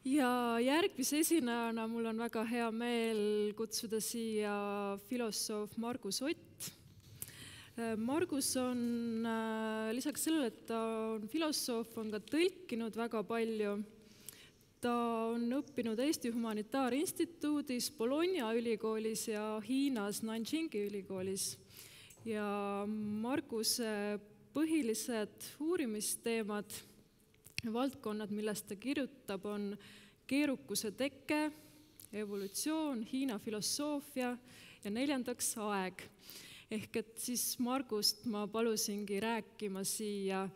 Ja järgmise esinejana mul on väga hea meel kutsuda siia filosoof Margus Ott. Margus on lisaks sellele, et ta on filosoof, on ka tõlkinud väga palju. Ta on õppinud Eesti Humanitaarinstituudis, Bologna ülikoolis ja Hiinas Nanjingi ülikoolis. Ja Marguse põhilised uurimisteemad, valdkonnad, millest ta kirjutab, on keerukuse teke, evolutsioon, Hiina filosoofia ja 4. aeg. Ehk et siis Margust ma palusingi rääkima siia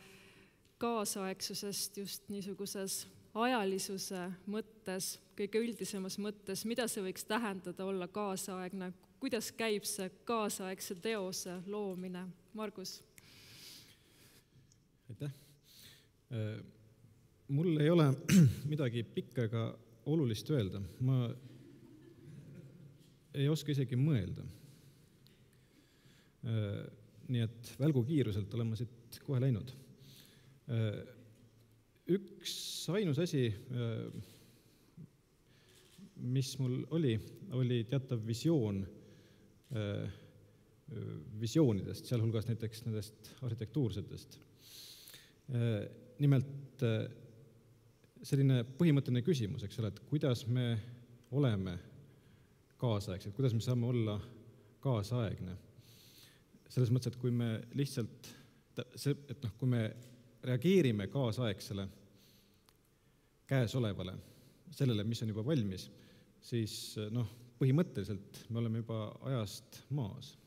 kaasaegsusest just niisuguses ajalisuse mõttes, kõige üldisemas mõttes, mida see võiks tähendada olla kaasaegne, kuidas käib see kaasaegse teose loomine. Margus. Aitäh. Mul ei ole midagi pikka ega olulist öelda. Ma ei oska isegi mõelda. Nii et välgukiiruselt olen ma siit kohe läinud. Üks ainus asi, mis mul oli teatav visioonidest, sealhulgas näiteks nendest arhitektuursetest. Nimelt selline põhimõtteline küsimus, eks ole, et kuidas me oleme kaasaegsed, kuidas me saame olla kaasaegne. Selles mõttes, et kui me lihtsalt, kui me reageerime kaasaegsele, käesolevale, sellele, mis on juba valmis, siis põhimõtteliselt me oleme juba ajast maas.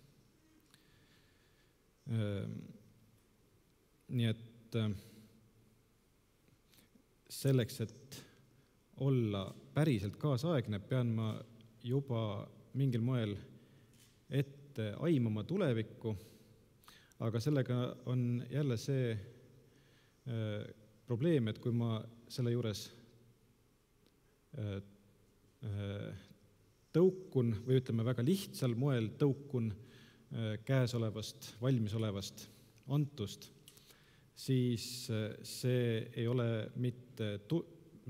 Nii et selleks, et olla päriselt kaasaegne, pean ma juba mingil moel ette aimama tulevikku, aga sellega on jälle see probleem, et kui ma selle juures tõukun või ütleme väga lihtsal moel tõukun käesolevast, valmisolevast antust, siis see ei ole mitte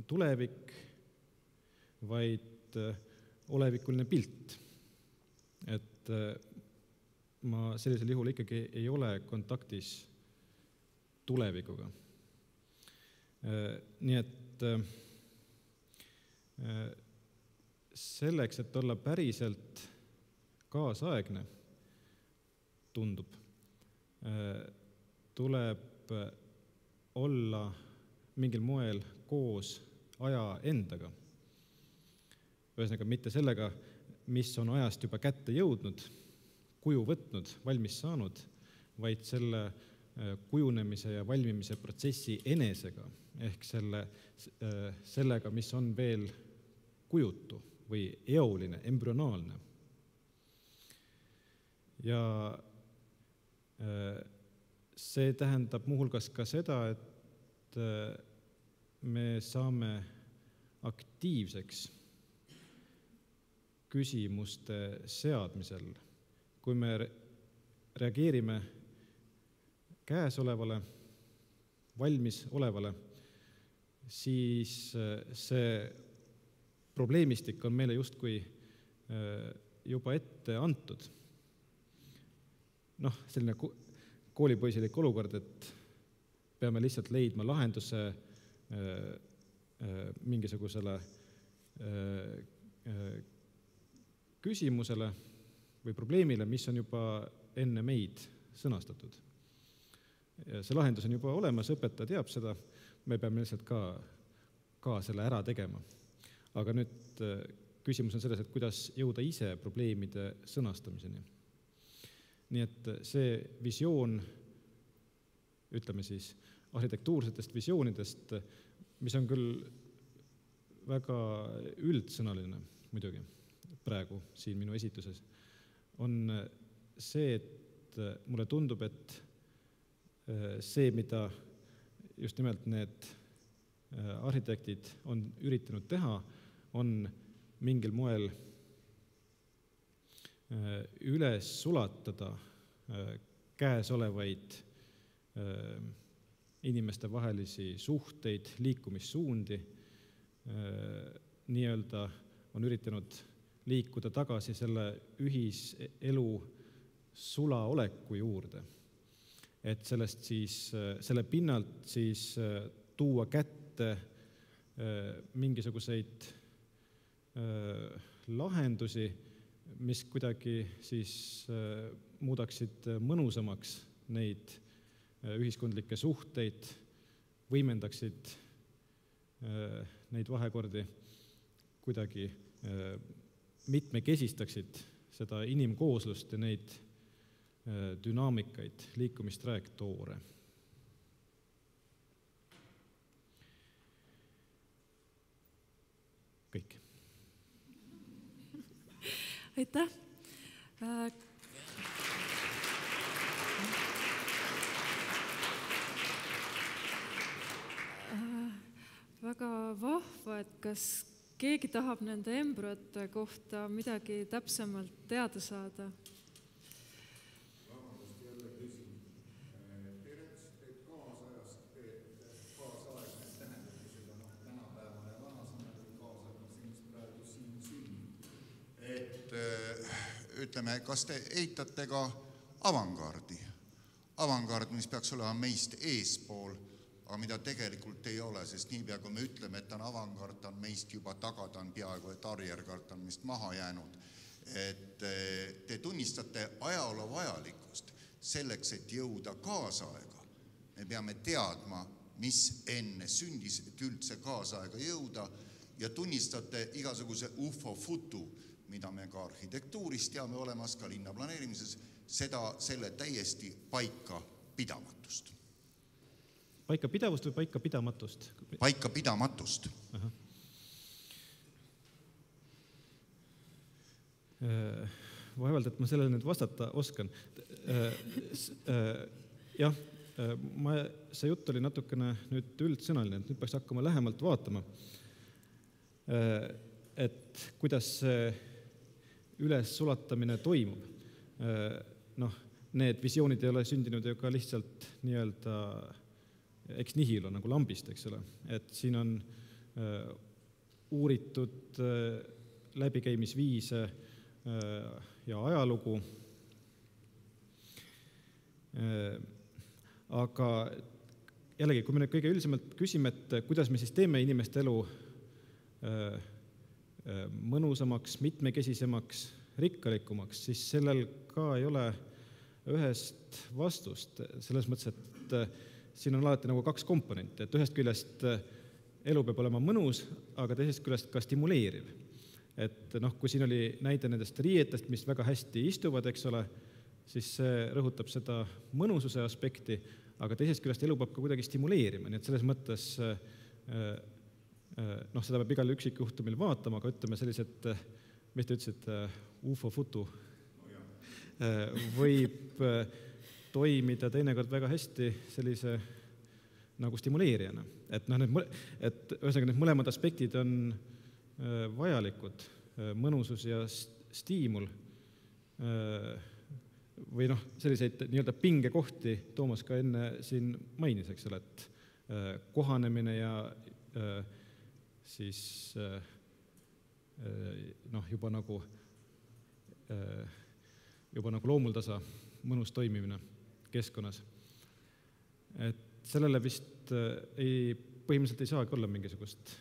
tulevik, vaid olevikuline pilt. Et ma sellisel juhul ikkagi ei ole kontaktis tulevikuga. Nii et selleks, et olla päriselt kaasaegne, tundub, tuleb olla mingil moel koos aja endaga. Ühesõnaga mitte sellega, mis on ajast juba kätte jõudnud, kuju võtnud, valmis saanud, vaid selle kujunemise ja valmimise protsessi enesega, ehk sellega, mis on veel kujutu või eoline, embrüonaalne. Ja see tähendab muuhulgas ka seda, et me saame aktiivseks küsimuste seadmisel, kui me reageerime käesolevale, valmis olevale, siis see probleemistik on meile justkui juba ette antud. Selline koolipoisilik olukord, et peame lihtsalt leidma lahenduse mingisugusele küsimusele või probleemile, mis on juba enne meid sõnastatud. See lahendus on juba olemas, õpetaja teab seda, me peame lihtsalt ka selle ära tegema. Aga nüüd küsimus on selles, et kuidas jõuda ise probleemide sõnastamiseni. Nii et see visioon, ütleme siis, arhitektuursetest visioonidest, mis on küll väga üldsõnaline muidugi praegu siin minu esituses, on see, et mulle tundub, et see, mida just nimelt need arhitektid on üritanud teha, on mingil moel üles sulatada käesolevaid inimeste vahelisi suhteid, liikumissuundi nii-öelda on üritanud liikuda tagasi selle ühiselu sulaoleku juurde. Et sellest siis, selle pinnalt siis tuua kätte mingisuguseid lahendusi, mis kuidagi siis muudaksid mõnusamaks neid ühiskondlikke suhteid, võimendaksid neid vahekordi, kuidagi mitmekesistaksid seda inimkooslust ja neid dünaamikaid, liikumistrajektoore. Kõik. Aitäh! Väga vahva, et kas keegi tahab nende embrüote kohta midagi täpsemalt teada saada? Vabandust, jälle küsin. Te rääkisite, et kaasaegne tähendabki seda tänapäevane ja vanasõna või kaasaegne, mis praegu siin sünnib. Ütleme, kas te eitate ka avangard'i? Avangard, mis peaks olema meist eespool, aga mida tegelikult ei ole, sest niipea kui me ütleme, et ta on avangard, ta on meist juba taga, ta on peaaegu, et arjerkard on meist maha jäänud. Et te tunnistate ajaloo vajalikkust selleks, et jõuda kaasaega. Me peame teadma, mis enne sündis, et üldse kaasaega jõuda ja tunnistate igasuguse UFO-futu, mida me ka arhitektuuris teame olemas, ka linnaplaneerimises, selle täiesti paika pidamatust. Paika pidavust või paika pidamatust? Paika pidamatust. Vaevalt, et ma sellele nüüd vastata oskan. Jah, see jutt oli natukene nüüd üldsõnaline, et nüüd peaks hakkama lähemalt vaatama, et kuidas see üles sulatamine toimub. Need visioonid ei ole sündinud ju ka lihtsalt nii-öelda eks nihilo nagu lambist, eks ole. Et siin on uuritud läbikäimisviise ja ajalugu. Aga jällegi, kui me nüüd kõige üldisemalt küsime, et kuidas me siis teeme inimeste elu mõnusamaks, mitmekesisemaks, rikkalikumaks, siis sellel ka ei ole ühest vastust. Selles mõttes, et siin on alati nagu kaks komponenti, et ühest küljest elu peab olema mõnus, aga teisest küljest ka stimuleeriv. Et kui siin oli näide nendest riietest, mis väga hästi istuvad, eks ole, siis see rõhutab seda mõnususe aspekti, aga teisest küljest elu peab ka kuidagi stimuleerima, nii et selles mõttes seda peab igal üksikjuhtumil vaatama, aga ütleme sellised, mis te ütlesite, UFO-futu võib toimida teinekord väga hästi sellise nagu stimuleerijana. Et ühesõnaga need mõlemad aspektid on vajalikud, mõnusus ja stiimul või selliseid nii-öelda pingekohti Toomas ka enne siin mainis, eks ole, et kohanemine ja siis juba nagu loomuldasa mõnus toimimine keskkonnas. Et sellele vist põhimõtteliselt ei saagi olla mingisugust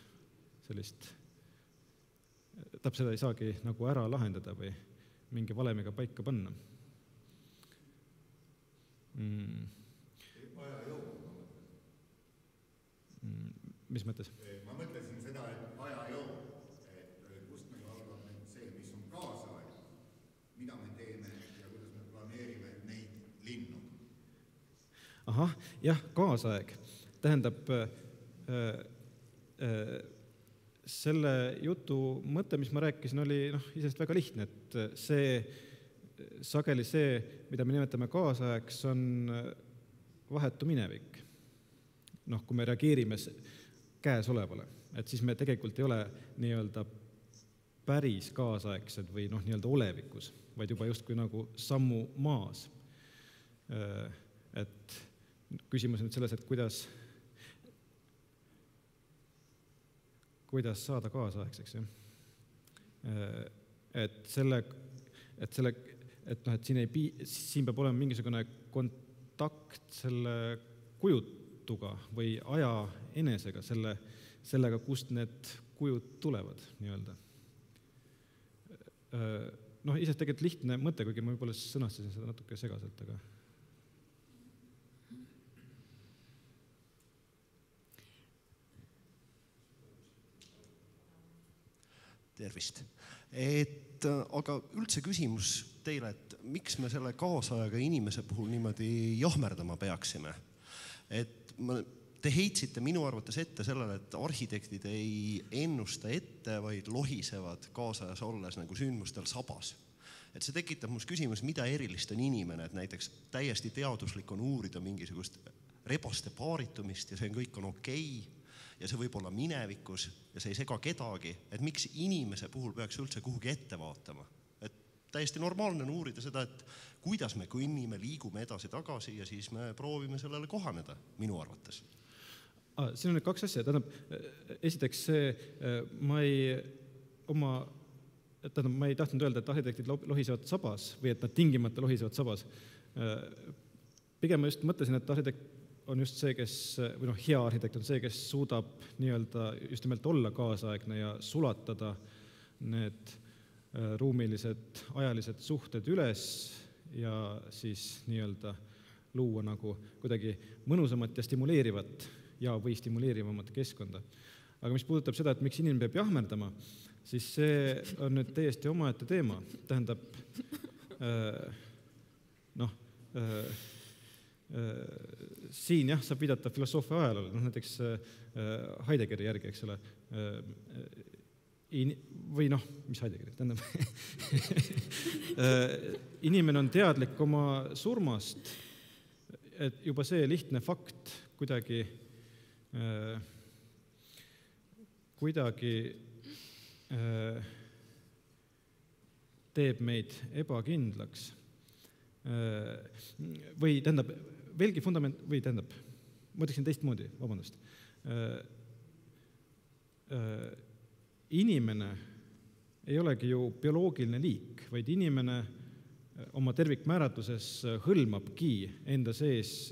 sellist, täpselt ei saagi nagu ära lahendada või mingi valemiga paika panna. Aja jõu. Mis mõttes? Ma mõtlesin seda, et aja jõu, et kust meil algab see, mis on kaasaeg, mida me teeme ja kuidas me planeerime neid linnu. Ahah, jah, kaasaeg. Tähendab, selle jutu mõte, mis ma rääkisin, oli isest väga lihtne, et sageli see, mida me nimetame kaasaegs, on vahetu minevik. Kui me reageerime käesolevale, et siis me tegelikult ei ole nii-öelda päris kaasaegsed või nii-öelda olevikus, vaid juba justkui nagu sammu maas. Et küsimus on nüüd selles, et kuidas saada kaasaegseks. Et siin peab olema mingisugune kontakt selle kujutuga või aja enesega, sellega, kust need kujud tulevad nii-öelda. Isest tegelikult lihtne mõte, kuigi ma võib-olla sõnastasin seda natuke segaselt, aga tervist. Aga üldse küsimus teile, et miks me selle kaasajaga inimese puhul niimoodi jahmerdama peaksime? Te heitsite minu arvates ette sellele, et arhitektid ei ennusta ette, vaid lohisevad kaasajas olles nagu sündmustel sabas. Et see tekitab must küsimus, mida erilist on inimene, et näiteks täiesti teaduslik on uurida mingisugust rebaste paaritumist ja see kõik on okei, ja see võib olla minevikus ja see ei sega kedagi, et miks inimese puhul peaks üldse kuhugi ette vaatama. Et täiesti normaalne on uurida seda, et kuidas me kõnnime, liigume edasi-tagasi ja siis me proovime sellele kohaneda, minu arvates. Siin on nüüd kaks asja. Esiteks see, ma ei tahtnud öelda, et arhitektid lohisevad sabas või et nad tingimata lohisevad sabas. Pigem ma just mõtlesin, et arhitekt on just see, või hea arhitekt on see, kes suudab nii-öelda just nimelt olla kaasaegne ja sulatada need ruumilised, ajalised suhted üles ja siis nii-öelda luua nagu kuidagi mõnusamat ja stimuleerivat või stimuleerivamat keskkonda. Aga mis puudutab seda, et miks inimene peab jahmerdama, siis see on nüüd täiesti omaette teema. Tähendab, siin saab viidata filosoofia ajalole, näiteks Heideggeri järgi, eks ole, või mis Heideggeri, tähendab, inimene on teadlik oma surmast, et juba see lihtne fakt kuidagi teeb meid ebakindlaks. Või tähendab, veelgi ma ütleksin teistmoodi, vabandust. Inimene ei olegi ju bioloogiline liik, vaid inimene oma tervikmääratluses hõlmabki enda sees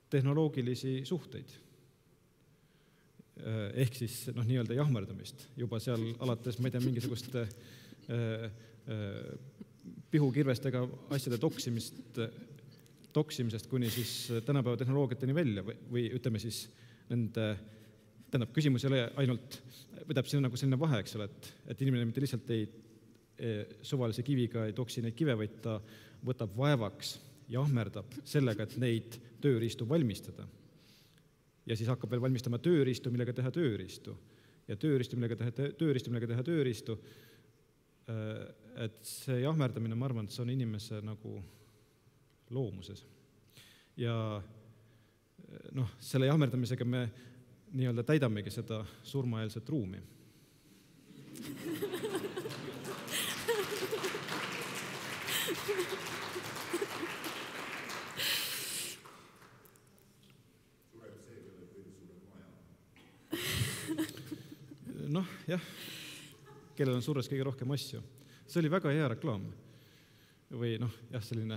tehnoloogilisi suhteid. Ehk siis nii-öelda jahmerdamist. Juba seal alates, ma ei tea, mingisugust pihukirvestega asjade toksimisest kuni siis tänapäeva tehnoloogiateni välja või ütleme siis küsimus ei ole ainult, siin on nagu selline vahe, eks ole, et inimene mitte lihtsalt suvalise kiviga ei toksi neid kive, vaid ta võtab vaevaks, jahmerdab sellega, et neid tööriistu valmistada. Ja siis hakkab veel valmistama tööriistu, millega teha tööriistu. Ja tööriistu, millega teha tööriistu. Et see jahmerdamine, ma arvan, et see on inimese nagu loomuses. Ja selle jahmerdamisega me nii-öelda täidamegi seda surmaeelset ruumi. Jah, kellel on surres kõige rohkem asju. See oli väga hea reklaam. Või selline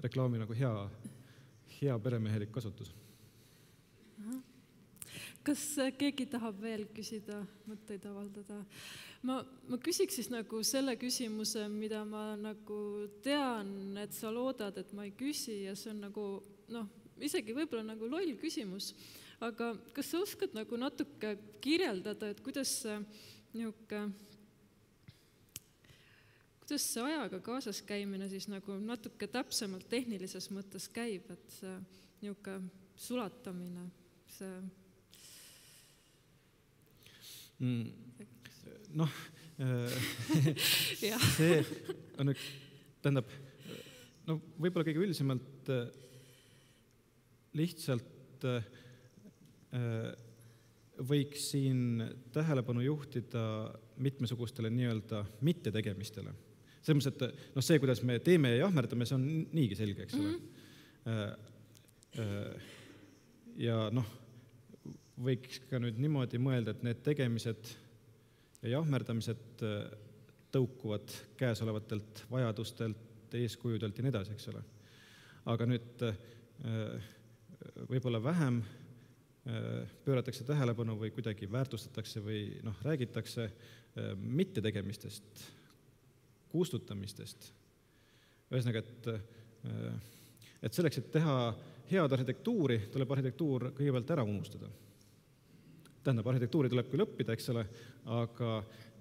reklaami nagu hea peremehelik kasutus. Kas keegi tahab veel küsida, mõtteid avaldada? Ma küsiks siis nagu selle küsimuse, mida ma nagu tean, et sa loodad, et ma ei küsi ja see on nagu, isegi võib-olla nagu loll küsimus. Aga kas sa oskad nagu natuke kirjeldada, et kuidas see ajaga kaasas käimine siis nagu natuke täpsemalt tehnilises mõttes käib, et see niuke sulatamine, see... see on tähendab, võib-olla kõige üldisemalt lihtsalt võiks siin tähelepanu juhtida mitmesugustele nii-öelda mittetegemistele. Selles mõttes, et see, kuidas me teeme ja jahmerdame, see on niigi selge, eks ole. Ja võiks ka nüüd niimoodi mõelda, et need tegemised ja jahmerdamised tõukuvad käesolevatelt vajadustelt, eeskujudelt ja nii edasi, eks ole. Aga nüüd võib-olla vähem pööratakse tähelepanu või kuidagi väärtustatakse või räägitakse mittetegemistest, kustutamistest. Ühesõnaga, et selleks, et teha head arhitektuuri, tuleb arhitektuur kõigepealt ära unustada. Tähendab, arhitektuuri tuleb küll õppida, eks ole, aga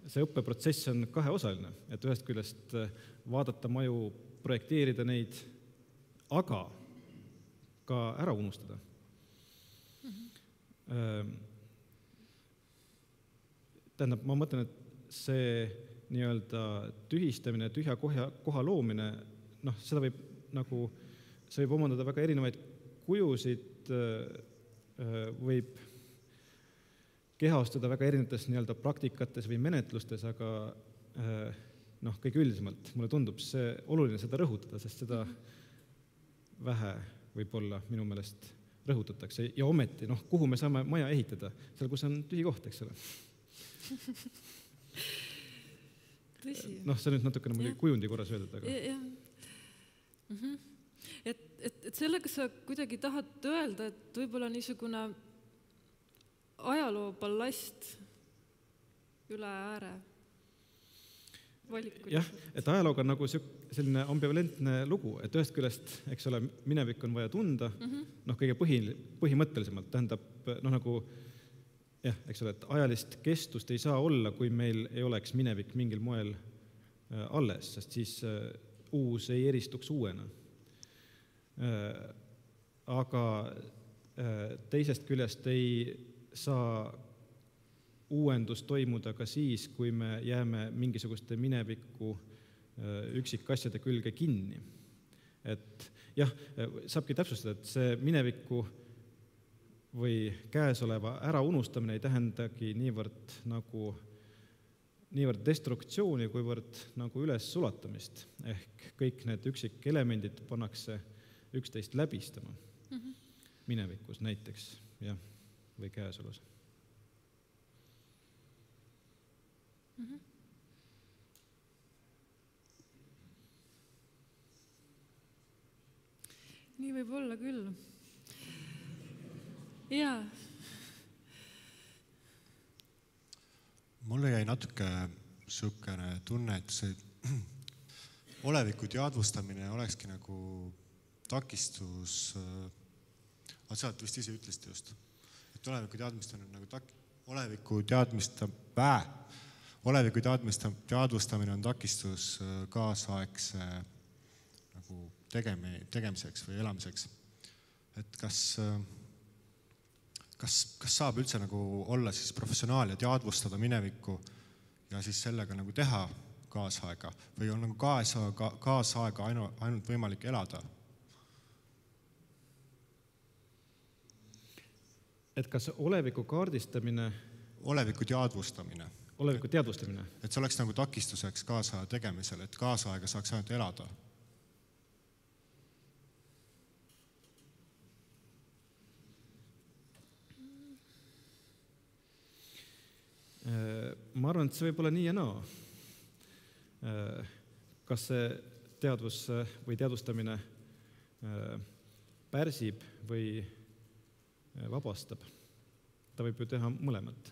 see õppeprotsess on kaheosaline, et ühest küljest vaadata maju, projekteerida neid, aga ka ära unustada. Tähendab, ma mõtlen, et see nii-öelda tühistamine, tühja koha loomine, seda võib see võib omandada väga erinevaid kujusid, võib kehastada väga erinevates nii-öelda praktikates või menetlustes, aga kõige üldisemalt mulle tundub see oluline seda rõhutada, sest seda vähe võib-olla minu meelest rõhutatakse ja ometi, kuhu me saame maja ehitada, seal, kus on tühi koht, eks ole. Tõsi. See nüüd natukene muidugi kujundi korras öeldud, aga... Et sellega sa kuidagi tahad öelda, et võib-olla niisugune ajaloo ballast üle ääre valikuid. Jah, et ajalooga on nagu selline ambivalentne lugu, et ühest küljest, eks ole, minevik on vaja tunda, kõige põhimõttelisemalt tähendab, eks ole, et ajalist kestust ei saa olla, kui meil ei oleks minevik mingil moel alles, sest siis uus ei eristuks uuena. Aga teisest küljest ei saa uuendus toimuda ka siis, kui me jääme mingisuguste mineviku üksikasjade külge kinni. Et jah, saabki täpsustada, et see mineviku või käesoleva ära unustamine ei tähendagi niivõrd destruktsiooni, kuivõrd nagu üles sulatamist. Ehk kõik need üksikelemendid pannakse üksteist läbistama minevikus näiteks, jah, või käesolevas. Nii võib olla küll. Jaa. Mulle jäi natuke sükene tunne, et see oleviku teadvustamine olekski nagu takistus, sa vist ise ütlesite just, et oleviku teadvustamine on nagu oleviku teadvustamine on takistus kaasaegse nagu tegemiseks või elamiseks. Et kas saab üldse nagu olla siis professionaal ja teadvustada minevikku ja siis sellega nagu teha kaasaega või on nagu kaasaega ainult võimalik elada? Et kas oleviku kaardistamine... Oleviku teadvustamine. Et see oleks nagu takistuseks kaasaja tegemisel, et kaasaega saaks ainult elada. Ma arvan, et see võib olla nii ja naa. Kas see teadvus või teadvustamine pärsib või vabastab? Ta võib ju teha mõlemat.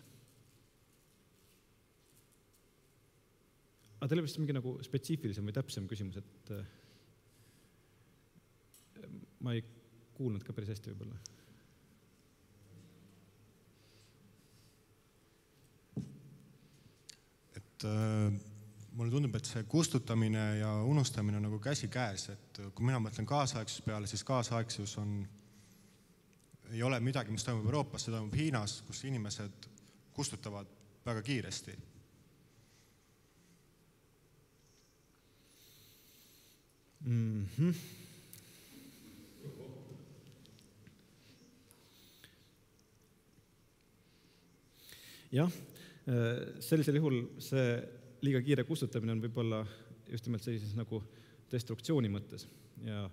Aga teil on vist mingi nagu spetsiifilisem või täpsem küsimus, et ma ei kuulnud ka päris hästi võib-olla. Mulle tundub, et see kustutamine ja unustamine on nagu käsi käes, et kui mina mõtlen kaasaegsus peale, siis kaasaegsus ei ole midagi, mis toimub Euroopas, see toimub Hiinas, kus inimesed kustutavad väga kiiresti. Jah, sellisel juhul see liiga kiire kustutamine on võib-olla just nimelt sellises nagu destruktsiooni mõttes. Ja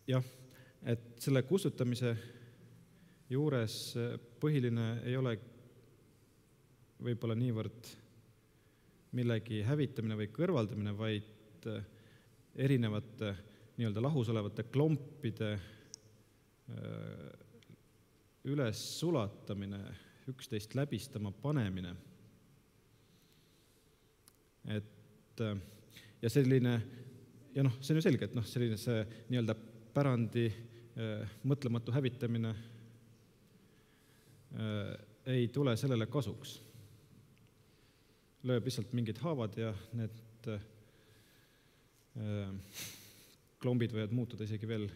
jah, et selle kustutamise juures põhiline ei ole võib-olla niivõrd millegi hävitamine või kõrvaldamine, vaid erinevate nii-öelda lahus olevate klompide üles sulatamine, üksteist läbistama panemine. Et ja selline, ja noh, see on ju selge, et noh, selline see nii-öelda pärandi mõtlematu hävitamine ei tule sellele kasuks. Lööb lihtsalt mingid haavad ja need klombid võivad muutuda isegi veel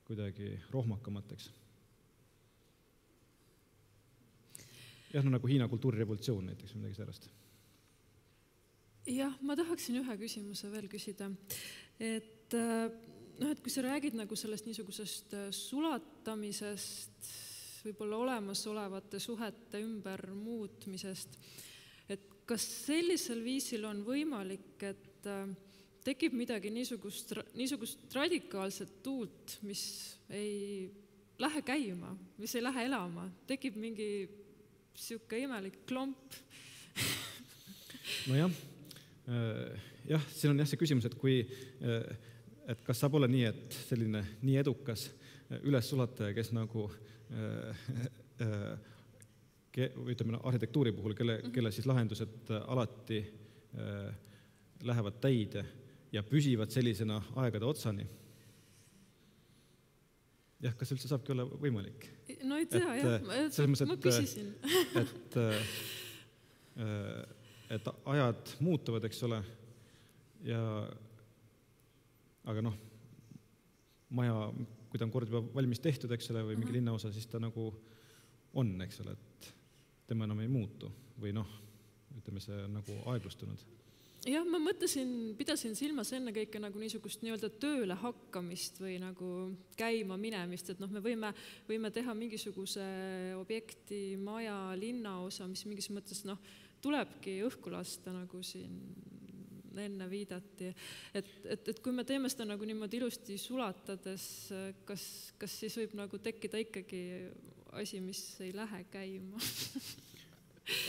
kuidagi rohmakamateks. Jah, no nagu Hiina kultuurirevolutsioon näiteks või midagi sellest. Jah, ma tahaksin ühe küsimuse veel küsida. Et kui sa räägid nagu sellest niisugusest sulatamisest, võib-olla olemasolevate suhete ümber muutmisest, et kas sellisel viisil on võimalik, et tekib midagi niisugust radikaalset tuult, mis ei lähe käima, mis ei lähe elama, tekib mingi siuke imelik klomp? Nojah, siin on see küsimus, et kas saab olla nii, et selline nii edukas ülessulataja, kes nagu ütleme arhitektuuri puhul, kelle siis lahendused alati lähevad täide ja püsivad sellisena aegade otsani. Jah, kas üldse saabki olla võimalik? No ei tea, ma küsisin. Et ajad muutuvad, eks ole, aga noh, maja, kui ta on kord juba valmis tehtud, eks ole, või mingi linnaosa, siis ta nagu on, eks ole, et tema enam ei muutu või noh, ütleme, see on nagu aeglustunud. Jah, ma pidasin silmas enne kõike nagu niisugust nii-öelda tööle hakkamist või nagu käima minemist, et noh, me võime teha mingisuguse objekti, maja, linnaosa, mis mingis mõttes tulebki õhku lasta, nagu siin enne viidati. Et kui me teeme seda nagu niimoodi ilusti sulatades, kas siis võib nagu tekkida ikkagi asi, mis ei lähe käima?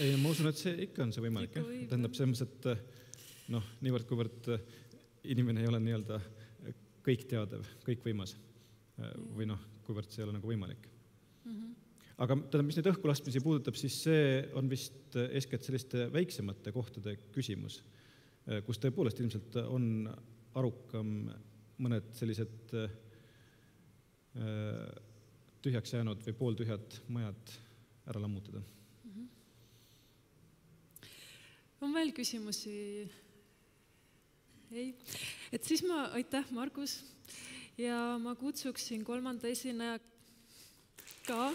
Ei, ma usun, et see ikka on see võimalik. Tähendab selles mõttes, et niivõrd, kuivõrd inimene ei ole nii-öelda kõik teadev, kõik võimas või kuivõrd see ei ole nagu võimalik. Aga mis neid õhkulaspmisi puudutab, siis see on vist eeskätt selliste väiksemate kohtade küsimus, kus tõepoolest ilmselt on arukam mõned sellised tühjaks jäänud või pooltühjad majad ära lammutada. On veel küsimusi? Ei. Et siis aitäh, Margus, ja ma kutsuksin kolmanda esineja ka.